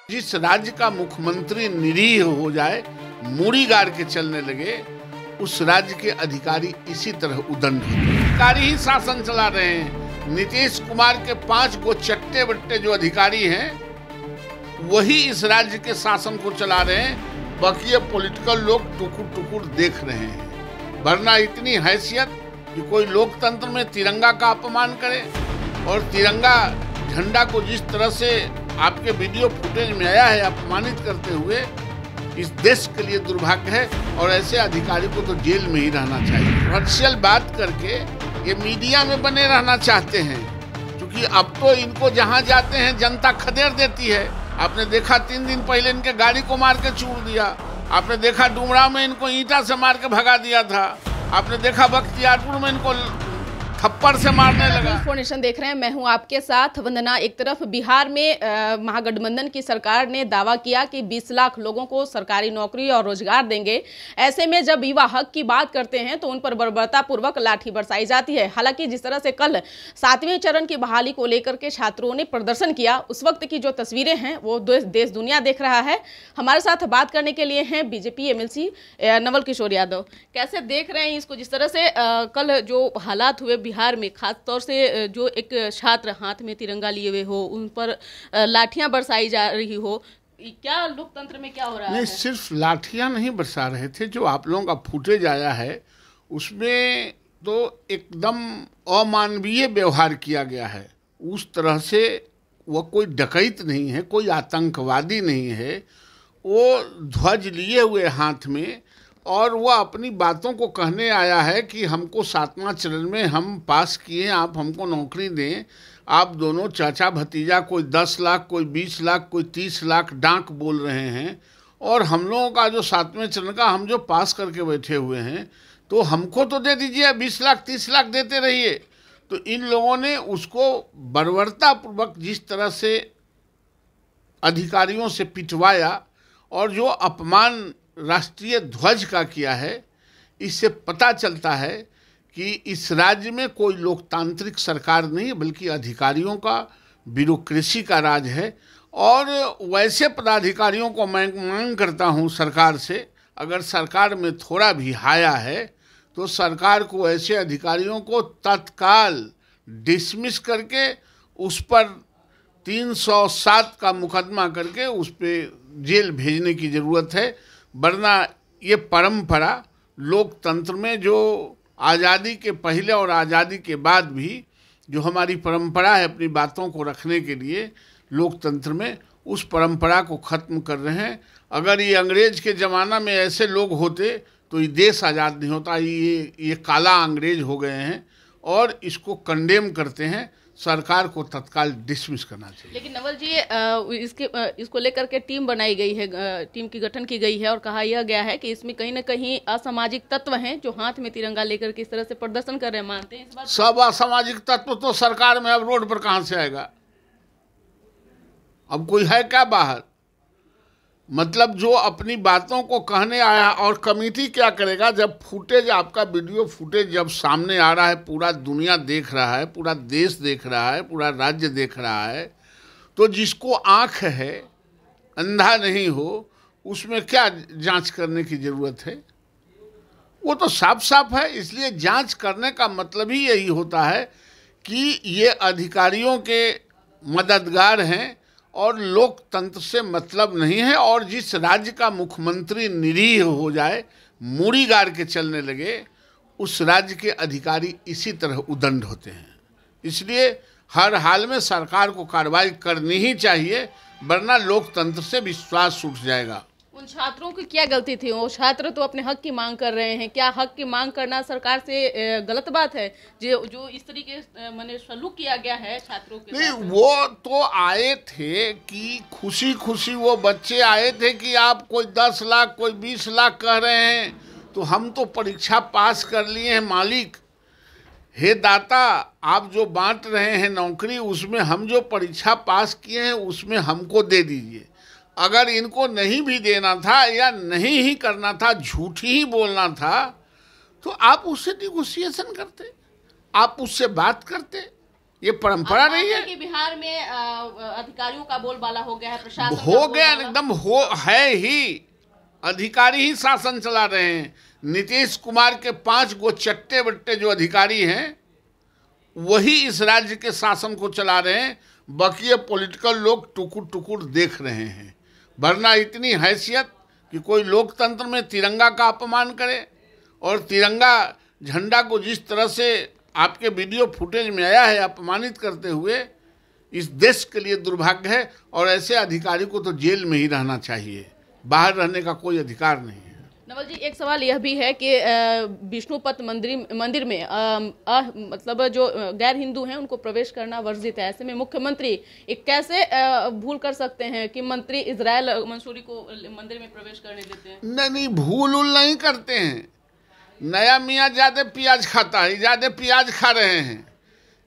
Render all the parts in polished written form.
जिस राज्य का मुख्यमंत्री निरीह हो जाए, मूड़ी गाड़ के चलने लगे, उस राज्य के अधिकारी इसी तरह उदंड होते हैं। अधिकारी ही शासन चला रहे हैं। नीतीश कुमार के 5 गो चट्टे बट्टे जो अधिकारी हैं, वही इस राज्य के शासन को चला रहे हैं। बाकी ये पॉलिटिकल लोग टुकुर टुकुर देख रहे हैं। वरना इतनी हैसियत कि कोई लोकतंत्र में तिरंगा का अपमान करे, और तिरंगा झंडा को जिस तरह से आपके वीडियो फुटेज में आया है अपमानित करते हुए, इस देश के लिए दुर्भाग्य है। और ऐसे अधिकारी को तो जेल में ही रहना चाहिए। वर्चुअल बात करके ये मीडिया में बने रहना चाहते हैं, क्योंकि अब तो इनको जहां जाते हैं जनता खदेड़ देती है। आपने देखा 3 दिन पहले इनके गाड़ी को मार के चूर दिया। आपने देखा डुमराव में इनको ईंटा से मार के भगा दिया था। आपने देखा बख्तियारपुर में इनको थप्पड़ से मारने लगा। इंफॉर्मेशन देख रहे हैं, मैं हूं आपके साथ वंदना। एक तरफ बिहार में महागठबंधन की सरकार ने दावा किया कि 20 लाख लोगों को सरकारी नौकरी और रोजगार देंगे। ऐसे में जब युवा हक की बात करते हैं तो उन पर बर्बरतापूर्वक लाठी बरसाई जाती है। हालांकि जिस तरह से कल 7वें चरण की बहाली को लेकर के छात्रों ने प्रदर्शन किया, उस वक्त की जो तस्वीरें हैं वो देश दुनिया देख रहा है। हमारे साथ बात करने के लिए हैं बीजेपी MLC नवल किशोर यादव। कैसे देख रहे हैं इसको, जिस तरह से कल जो हालात हुए बिहार में, खास तौर से जो एक छात्र हाथ में तिरंगा लिए हुए हो, उन पर लाठियां बरसाई जा रही हो, क्या लोकतंत्र में क्या हो रहा है? सिर्फ लाठियां नहीं बरसा रहे थे। जो आप लोगों का फुटेज आया है उसमें तो एकदम अमानवीय व्यवहार किया गया है। उस तरह से वह कोई डकैत नहीं है, कोई आतंकवादी नहीं है। वो ध्वज लिए हुए हाथ में, और वह अपनी बातों को कहने आया है कि हमको 7वां चरण में हम पास किए, आप हमको नौकरी दें। आप दोनों चाचा भतीजा, कोई 10 लाख, कोई 20 लाख, कोई 30 लाख डांक बोल रहे हैं, और हम लोगों का जो 7वें चरण का हम जो पास करके बैठे हुए हैं, तो हमको तो दे दीजिए, 20 लाख 30 लाख देते रहिए। तो इन लोगों ने उसको बर्बरतापूर्वक जिस तरह से अधिकारियों से पिटवाया, और जो अपमान राष्ट्रीय ध्वज का किया है, इससे पता चलता है कि इस राज्य में कोई लोकतांत्रिक सरकार नहीं, बल्कि अधिकारियों का, ब्यूरोक्रेसी का राज है। और वैसे पदाधिकारियों को मैं मांग करता हूं सरकार से, अगर सरकार में थोड़ा भी हाया है तो सरकार को ऐसे अधिकारियों को तत्काल डिसमिस करके उस पर 307 का मुकदमा करके उस पर जेल भेजने की ज़रूरत है। वरना ये परंपरा लोकतंत्र में, जो आज़ादी के पहले और आज़ादी के बाद भी जो हमारी परंपरा है अपनी बातों को रखने के लिए लोकतंत्र में, उस परंपरा को ख़त्म कर रहे हैं। अगर ये अंग्रेज़ के ज़माना में ऐसे लोग होते तो ये देश आज़ाद नहीं होता। ये काला अंग्रेज हो गए हैं, और इसको कंडेम करते हैं। सरकार को तत्काल डिसमिस करना चाहिए। लेकिन नवल जी, इसको लेकर के टीम बनाई गई है, टीम की गठन की गई है, और कहा यह गया है कि इसमें कहीं ना कहीं असामाजिक तत्व हैं जो हाथ में तिरंगा लेकर के इस तरह से प्रदर्शन कर रहे हैं। मानते हैं इस बात? सब असामाजिक तत्व तो सरकार में अब रोड पर कहां से आएगा? अब कोई है क्या बाहर? मतलब जो अपनी बातों को कहने आया, और कमेटी क्या करेगा जब फुटेज, आपका वीडियो फुटेज जब सामने आ रहा है, पूरा दुनिया देख रहा है, पूरा देश देख रहा है, पूरा राज्य देख रहा है, तो जिसको आंख है, अंधा नहीं हो, उसमें क्या जांच करने की ज़रूरत है? वो तो साफ साफ है। इसलिए जांच करने का मतलब ही यही होता है कि ये अधिकारियों के मददगार हैं और लोकतंत्र से मतलब नहीं है। और जिस राज्य का मुख्यमंत्री निरीह हो जाए, मूड़ी गाड़ के चलने लगे, उस राज्य के अधिकारी इसी तरह उदंड होते हैं। इसलिए हर हाल में सरकार को कार्रवाई करनी ही चाहिए, वरना लोकतंत्र से विश्वास उठ जाएगा। उन छात्रों की क्या गलती थी? वो छात्र तो अपने हक की मांग कर रहे हैं। क्या हक की मांग करना सरकार से गलत बात है? जो इस तरीके से सलूक किया गया है छात्रों के नहीं, वो तो आए थे कि खुशी खुशी वो बच्चे आए थे कि आप कोई 10 लाख, कोई 20 लाख कह रहे हैं, तो हम तो परीक्षा पास कर लिए हैं मालिक। हे दाता, आप जो बांट रहे हैं नौकरी, उसमें हम जो परीक्षा पास किए हैं उसमें हमको दे दीजिए। अगर इनको नहीं भी देना था या नहीं ही करना था, झूठ ही बोलना था, तो आप उससे निगोशिएशन करते, आप उससे बात करते, ये परंपरा नहीं है कि बिहार में अधिकारियों का बोलबाला हो गया है, प्रशासन हो गया एकदम हो है ही, अधिकारी ही शासन चला रहे हैं। नीतीश कुमार के 5 गो चट्टे बट्टे जो अधिकारी हैं वही इस राज्य के शासन को चला रहे हैं, बाकी पॉलिटिकल लोग टुकुर टुकुर देख रहे हैं। वरना इतनी हैसियत कि कोई लोकतंत्र में तिरंगा का अपमान करे, और तिरंगा झंडा को जिस तरह से आपके वीडियो फुटेज में आया है अपमानित करते हुए, इस देश के लिए दुर्भाग्य है। और ऐसे अधिकारी को तो जेल में ही रहना चाहिए, बाहर रहने का कोई अधिकार नहीं है। नवल जी, एक सवाल यह भी है कि विष्णुपद मंदिर में मतलब जो गैर हिंदू हैं उनको प्रवेश करना वर्जित है। ऐसे में मुख्यमंत्री एक कैसे भूल कर सकते हैं कि मंत्री इजराइल मंसूरी को मंदिर में प्रवेश करने देते हैं? नहीं, भूल नहीं करते हैं। नया मियाँ ज्यादा प्याज खाता है, ज्यादा प्याज खा रहे हैं।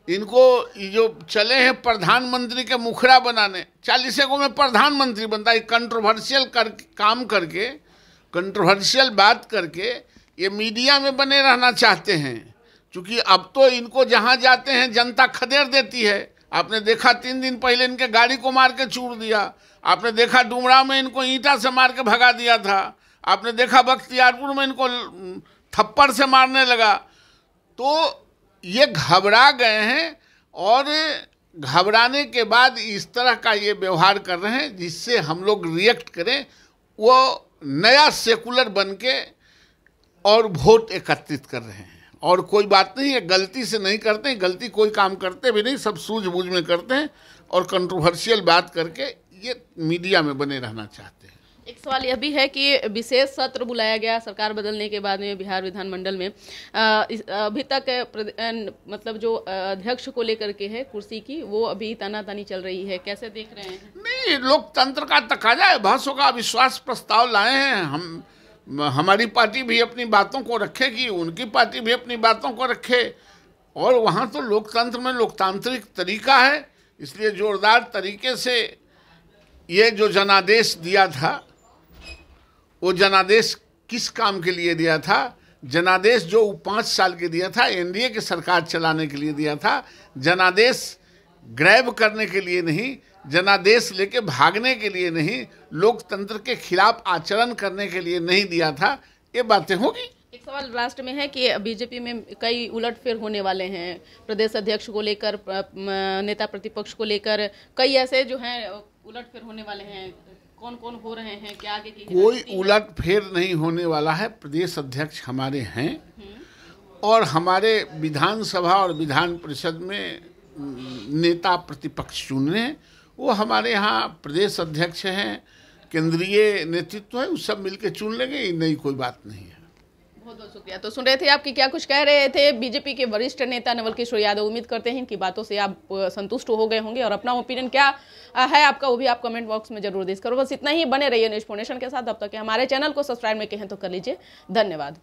इनको जो चले हैं प्रधानमंत्री के मुखड़ा बनाने, 40 को में प्रधानमंत्री बनता है। कंट्रोवर्शियल काम करके, कंट्रोवर्शियल बात करके ये मीडिया में बने रहना चाहते हैं। क्योंकि अब तो इनको जहां जाते हैं जनता खदेड़ देती है। आपने देखा 3 दिन पहले इनके गाड़ी को मार के चूर दिया। आपने देखा डुमरा में इनको ईंटा से मार के भगा दिया था। आपने देखा बख्तियारपुर में इनको थप्पड़ से मारने लगा। तो ये घबरा गए हैं, और घबराने के बाद इस तरह का ये व्यवहार कर रहे हैं जिससे हम लोग रिएक्ट करें, वो नया सेकुलर बन के और वोट एकत्रित कर रहे हैं। और कोई बात नहीं है, गलती से नहीं करते हैं, गलती कोई काम करते भी नहीं, सब सूझबूझ में करते हैं और कंट्रोवर्शियल बात करके ये मीडिया में बने रहना चाहते हैं। एक सवाल यह भी है कि विशेष सत्र बुलाया गया सरकार बदलने के बाद में बिहार विधानमंडल में, अभी तक मतलब जो अध्यक्ष को लेकर के है कुर्सी की, वो अभी तानातानी चल रही है, कैसे देख रहे हैं? नहीं, लोकतंत्र का तकाजा है, बहस होगा। अविश्वास प्रस्ताव लाए हैं हमारी पार्टी भी अपनी बातों को रखेगी, उनकी पार्टी भी अपनी बातों को रखे। और वहाँ तो लोकतंत्र में लोकतांत्रिक तरीका है, इसलिए जोरदार तरीके से ये जो जनादेश दिया था, वो जनादेश किस काम के लिए दिया था? जनादेश जो 5 साल के दिया था, एनडीए की सरकार चलाने के लिए दिया था। जनादेश ग्रैब करने के लिए नहीं, जनादेश लेके भागने के लिए नहीं, लोकतंत्र के खिलाफ आचरण करने के लिए नहीं दिया था। ये बातें होगी। एक सवाल लास्ट में है कि बीजेपी में कई उलटफेर होने वाले हैं, प्रदेश अध्यक्ष को लेकर, नेता प्रतिपक्ष को लेकर, कई ऐसे जो हैं उलटफेर होने वाले हैं। कौन कौन हो रहे हैं, क्या आगे की? कोई उलटफेर नहीं होने वाला है। प्रदेश अध्यक्ष हमारे हैं, और हमारे विधानसभा और विधान परिषद में नेता प्रतिपक्ष चुन रहे हैं। वो हमारे यहाँ प्रदेश अध्यक्ष हैं, केंद्रीय नेतृत्व है, वो सब मिलकर चुन लेंगे। ये नई कोई बात नहीं है। बहुत बहुत शुक्रिया। तो सुन रहे थे आपकी क्या कुछ कह रहे थे बीजेपी के वरिष्ठ नेता नवल किशोर यादव। उम्मीद करते हैं इनकी बातों से आप संतुष्ट हो गए होंगे, और अपना ओपिनियन क्या है आपका वो भी आप कमेंट बॉक्स में जरूर डिस्कस करो। बस इतना ही, बने रहिए न्यूज़ फाउंडेशन के साथ। अब तक हमारे चैनल को सब्सक्राइब नहीं किए हैं तो कर लीजिए। धन्यवाद।